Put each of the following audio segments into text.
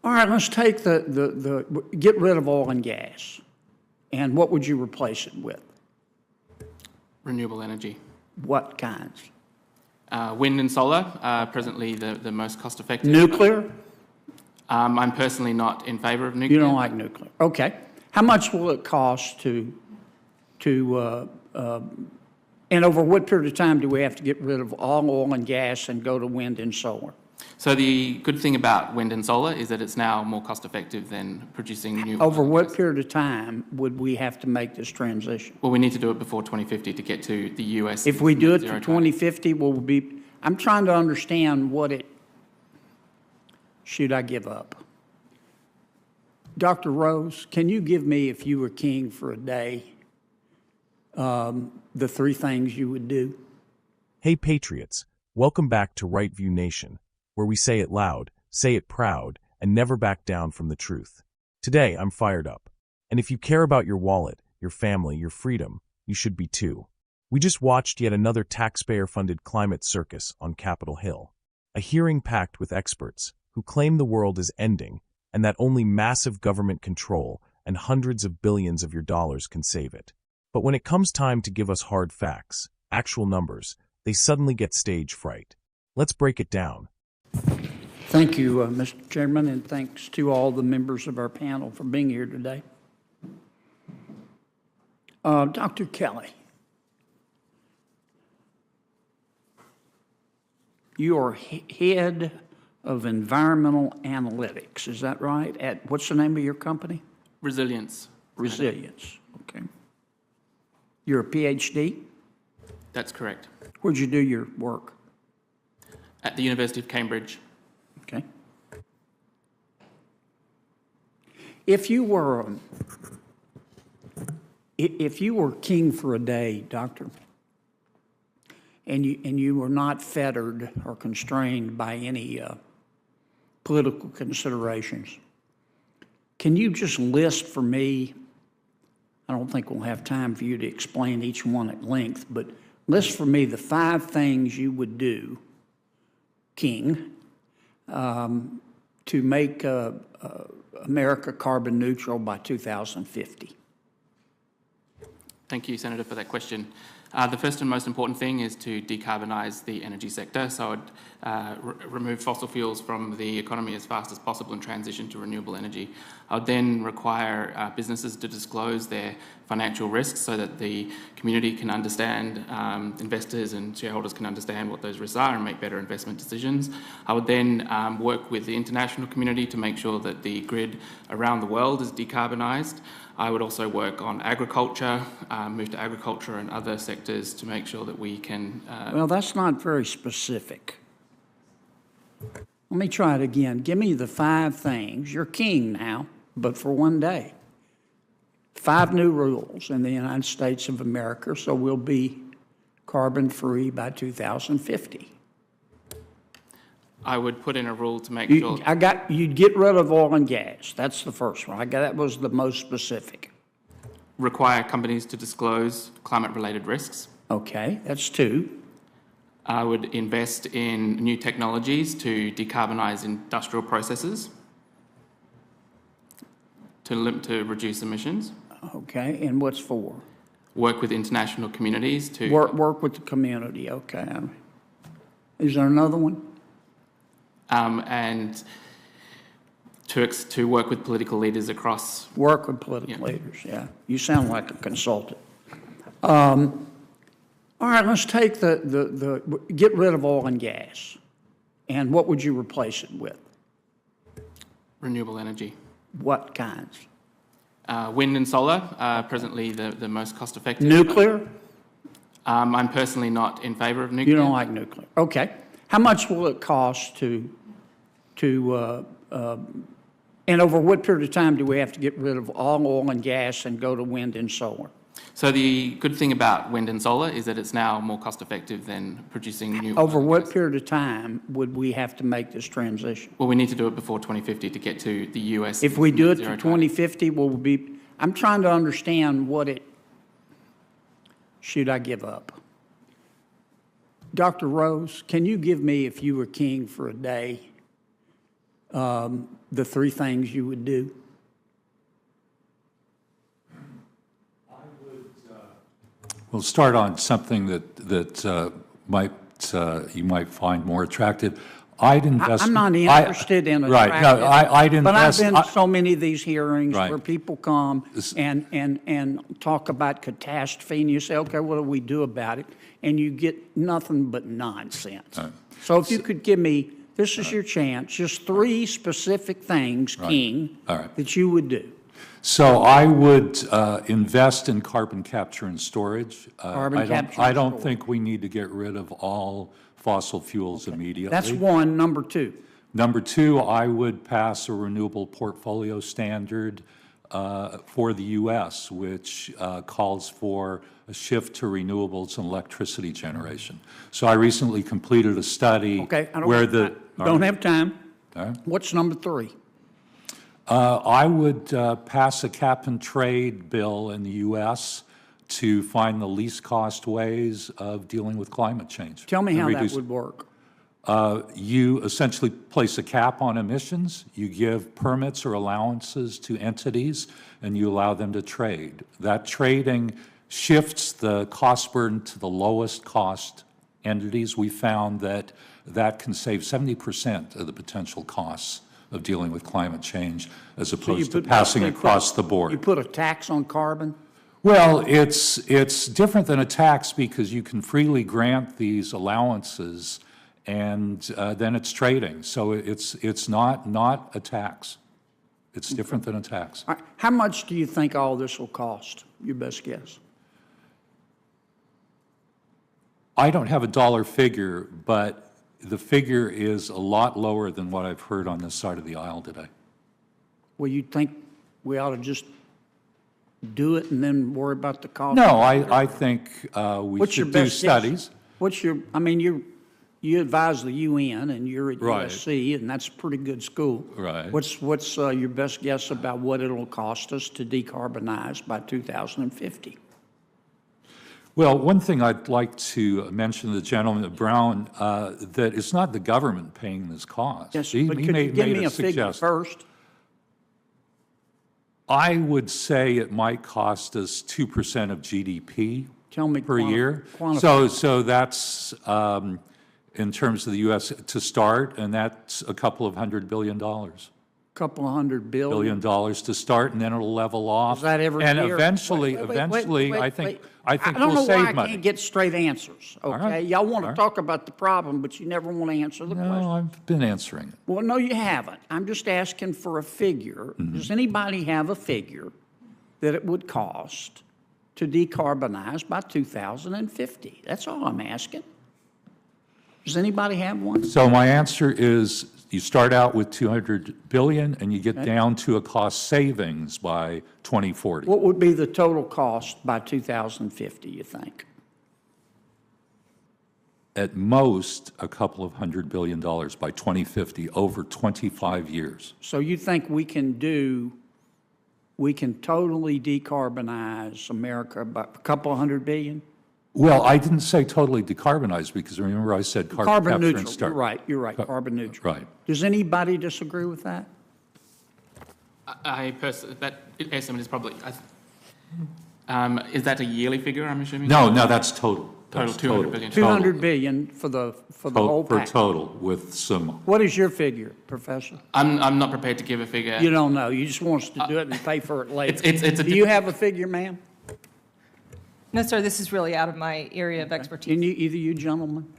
All right, let's take get rid of oil and gas. And what would you replace it with? Renewable energy. What kinds? Wind and solar are presently the most cost-effective. Nuclear? I'm personally not in favour of nuclear. You don't like nuclear. Okay. How much will it cost and over what period of time do we have to get rid of all oil and gas and go to wind and solar? So the good thing about wind and solar is that it's now more cost-effective than producing new. Over what period of time would we have to make this transition? Well, we need to do it before 2050 to get to the US. If we do it to 2050, will we be? I'm trying to understand what it. Should I give up? Dr. Rose, can you give me, if you were king for a day, the 3 things you would do? Hey Patriots, welcome back to Right View Nation, where we say it loud, say it proud, and never back down from the truth. Today, I'm fired up. And if you care about your wallet, your family, your freedom, you should be too. We just watched yet another taxpayer-funded climate circus on Capitol Hill. A hearing packed with experts who claim the world is ending and that only massive government control and hundreds of billions of your dollars can save it. But when it comes time to give us hard facts, actual numbers, they suddenly get stage fright. Let's break it down. Thank you, Mr. Chairman, and thanks to all the members of our panel for being here today. Dr. Kelly, you are head of environmental analytics, is that right? At what's the name of your company? Resilience. Resilience, okay. You're a PhD? That's correct. Where'd you do your work? At the University of Cambridge. Okay. If you were king for a day, doctor, and you were not fettered or constrained by any political considerations, can you just list for me, I don't think we'll have time for you to explain each one at length, but list for me the 5 things you would do, king, to make America carbon neutral by 2050. Thank you, Senator, for that question. The first and most important thing is to decarbonise the energy sector. So I'd remove fossil fuels from the economy as fast as possible and transition to renewable energy. I would then require businesses to disclose their financial risks so that the community can understand, investors and shareholders can understand what those risks are and make better investment decisions. I would then work with the international community to make sure that the grid around the world is decarbonised. I would also work on agriculture, move to agriculture and other sectors to make sure that we can... Well, that's not very specific. Let me try it again. Give me the 5 things. You're king now, but for one day. 5 new rules in the United States of America, so we'll be carbon-free by 2050. I would put in a rule to make sure... You'd get rid of oil and gas. That's the first one. That was the most specific. Require companies to disclose climate-related risks. Okay, that's 2. I would invest in new technologies to decarbonise industrial processes to reduce emissions. Okay, and what's 4? Work with international communities to... Work with the community, okay. Is there another one? And to work with political leaders across... Work with political leaders, yeah. You sound like a consultant. All right, let's take get rid of oil and gas. And what would you replace it with? Renewable energy. What kinds? Wind and solar are presently the most cost-effective. Nuclear? I'm personally not in favour of nuclear. You don't like nuclear. Okay. How much will it cost and over what period of time do we have to get rid of all oil and gas and go to wind and solar? So the good thing about wind and solar is that it's now more cost-effective than producing new... Over what period of time would we have to make this transition? Well, we need to do it before 2050 to get to the US. If we do it to 2050, will we be... I'm trying to understand what it... Should I give up? Dr. Rose, can you give me, if you were king for a day, the three things you would do? We'll start on something that you might find more attractive. I'd invest. I'm not interested in right. No, I'd invest. But I've been to so many of these hearings Right. where people come and talk about catastrophe, and you say, okay, what do we do about it? And you get nothing but nonsense. Right. So if you could give me, this is your chance, just three specific things, King, All right. that you would do. So I would invest in carbon capture and storage. Carbon capture I and don't storage. think we need to get rid of all fossil fuels immediately. That's one. Number two. Number two, I would pass a renewable portfolio standard for the U.S., which calls for a shift to renewables and electricity generation. So I recently completed a study Okay, I where the... don't have time. All right. What's number three? I would pass a cap and trade bill in the U.S. to find the least cost ways of dealing with climate change. Tell me and how that reduce- would work. You essentially place a cap on emissions, you give permits or allowances to entities, and you allow them to trade. That trading shifts the cost burden to the lowest cost entities. We found that that can save 70% of the potential costs of dealing with climate change as So you opposed to put- passing you put- across the You board. put a tax on carbon? Well, it's different than a tax because you can freely grant these allowances and then it's trading. So it's not a tax. It's different than a tax. All right. How much do you think all this will cost? Your best guess. I don't have a dollar figure, but the figure is a lot lower than what I've heard on this side of the aisle today. Well, you think we ought to just do it and then worry about the cost? No, I think we What's your should do best guess? studies. What's your, I mean, you advise the UN and you're at Right. USC, and that's a pretty good school. Right. What's your best guess about what it'll cost us to decarbonize by 2050? Well, one thing I'd like to mention to the gentleman, Brown, that it's not the government paying this cost. Yes, He but could you made give me a a figure suggestion. first? I would say it might cost us 2% of GDP Tell me per year. quantify. So that's in terms of the U.S. to start, and that's a couple of $100 billion. Couple of $100 billion. To start, and then it'll level off. Is that every And year? eventually, Wait, I think I don't know we'll why I save money. can't get straight answers, okay? right. Y'all want All to right. talk about the problem, but you never want to answer the question. No, I've been answering it. Well, no, you haven't. I'm just asking for a figure. Mm-hmm. Does anybody have a figure that it would cost to decarbonize by 2050? That's all I'm asking. Does anybody have one? So my answer is you start out with $200 billion and you get down to a cost savings by 2040. What would be the total cost by 2050, you think? At most, a couple of $100 billion by 2050 over 25 years. So you think we can totally decarbonize America by a couple of $100 billion? Well, I didn't say totally decarbonize because remember I said carbon capture and Neutral, start. you're right, carbon neutral. Right. Does anybody disagree with that? I personally, that estimate is probably, is that a yearly figure, I'm assuming? No, that's total. Total, That's 200 billion. 200 billion for the whole For package. total with some, What is your figure, Professor? I'm not prepared to give a figure. You don't know. You just want us to do it and pay for it later. it's a Do you have a figure, ma'am? No, sir, this is really out of my area of expertise. Can you, either you gentlemen?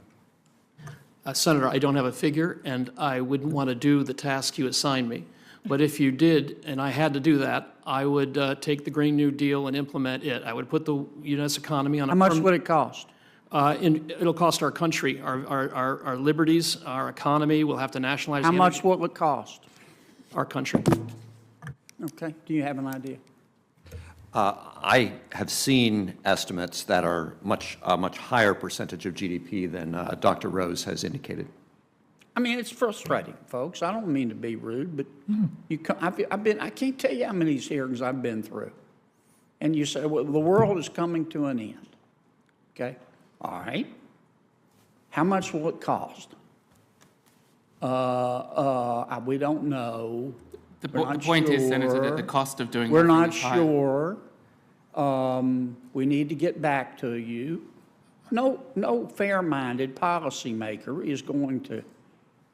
Senator, I don't have a figure, and I wouldn't want to do the task you assigned me. But if you did, and I had to do that, I would take the Green New Deal and implement it. I would put the U.S. economy on a... How much would it cost? It'll cost our country, our liberties, our economy. We'll have to nationalize How the much energy- will it cost? our country. Okay, do you have an idea? I have seen estimates that are a much higher percentage of GDP than Dr. Rose has indicated. I mean, it's frustrating, folks. I don't mean to be rude, but I can't tell you how many hearings I've been through. And you say, well, the world is coming to an end. Okay, all right. How much will it cost? We don't know. The We're not point is, Senator, that sure. the cost of doing We're nothing not is higher. sure. We need to get back to you. No fair-minded policymaker is going to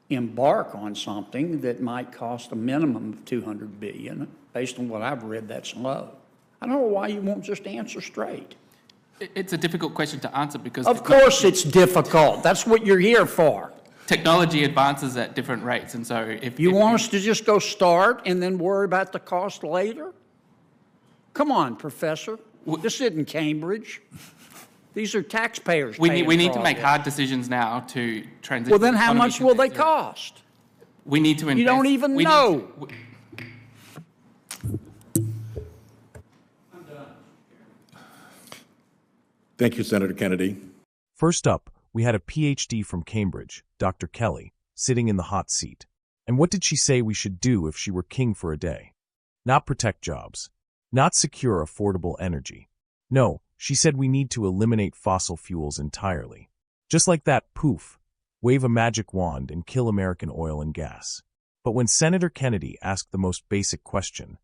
embark on something that might cost a minimum of $200 billion. Based on what I've read, that's low. I don't know why you won't just answer straight. It's a difficult question to answer because Of course it's difficult. That's what you're here for. technology advances at different rates, and so if You want us to just go start and then worry about the cost later? Come on, Professor. This isn't Cambridge. These are taxpayers we paying need for to all make this. hard decisions now to transition. Well, then the how economy much to will net they zero. cost? We need to invest. You don't even we need know. Thank you, Senator Kennedy. First up, we had a PhD from Cambridge, Dr. Kelly, sitting in the hot seat. And what did she say we should do if she were king for a day? Not protect jobs. Not secure affordable energy. No, she said we need to eliminate fossil fuels entirely. Just like that, poof, wave a magic wand and kill American oil and gas. But when Senator Kennedy asked the most basic question,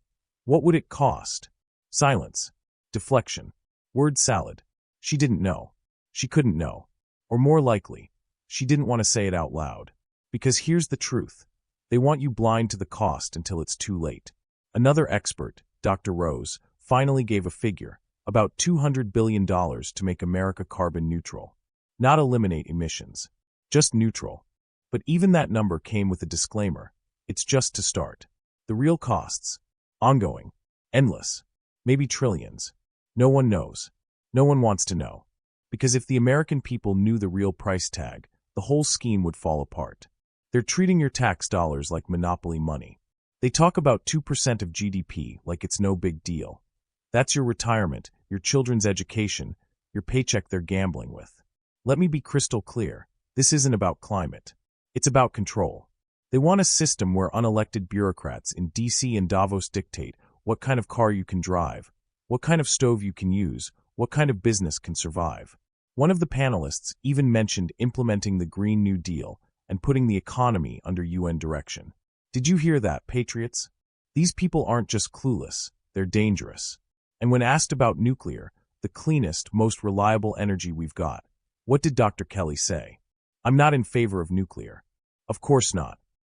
what would it cost? Silence. Deflection. Word salad. She didn't know. She couldn't know. Or more likely, she didn't want to say it out loud. Because here's the truth. They want you blind to the cost until it's too late. Another expert, Dr. Rose, finally gave a figure, about $200 billion to make America carbon neutral. Not eliminate emissions. Just neutral. But even that number came with a disclaimer. It's just to start. The real costs. Ongoing. Endless. Maybe trillions. No one knows. No one wants to know. Because if the American people knew the real price tag, the whole scheme would fall apart. They're treating your tax dollars like monopoly money. They talk about 2% of GDP like it's no big deal. That's your retirement, your children's education, your paycheck they're gambling with. Let me be crystal clear. This isn't about climate. It's about control. They want a system where unelected bureaucrats in DC and Davos dictate what kind of car you can drive, what kind of stove you can use, what kind of business can survive. One of the panelists even mentioned implementing the Green New Deal and putting the economy under UN direction. Did you hear that, patriots? These people aren't just clueless, they're dangerous. And when asked about nuclear, the cleanest, most reliable energy we've got, what did Dr. Kelly say? I'm not in favor of nuclear. Of course not.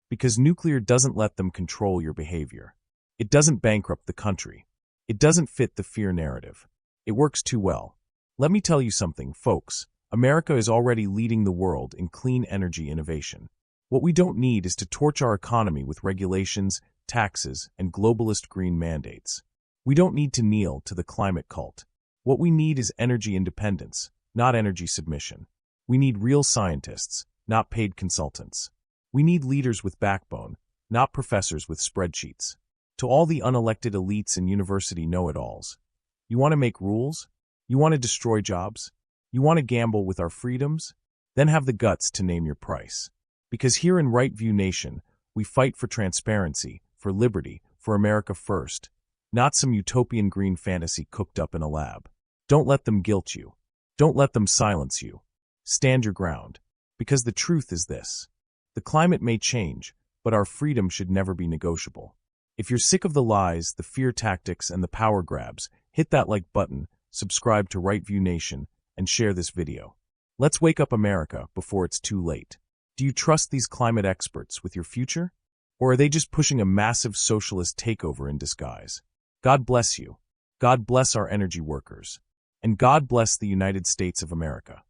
Because nuclear doesn't let them control your behavior. It doesn't bankrupt the country. It doesn't fit the fear narrative. It works too well. Let me tell you something, folks. America is already leading the world in clean energy innovation. What we don't need is to torch our economy with regulations, taxes, and globalist green mandates. We don't need to kneel to the climate cult. What we need is energy independence, not energy submission. We need real scientists, not paid consultants. We need leaders with backbone, not professors with spreadsheets. To all the unelected elites and university know-it-alls, you want to make rules? You want to destroy jobs? You want to gamble with our freedoms? Then have the guts to name your price. Because here in Right View Nation, we fight for transparency, for liberty, for America first, not some utopian green fantasy cooked up in a lab. Don't let them guilt you. Don't let them silence you. Stand your ground. Because the truth is this. The climate may change, but our freedom should never be negotiable. If you're sick of the lies, the fear tactics, and the power grabs, hit that like button, subscribe to Right View Nation, and share this video. Let's wake up America before it's too late. Do you trust these climate experts with your future? Or are they just pushing a massive socialist takeover in disguise? God bless you. God bless our energy workers. And God bless the United States of America.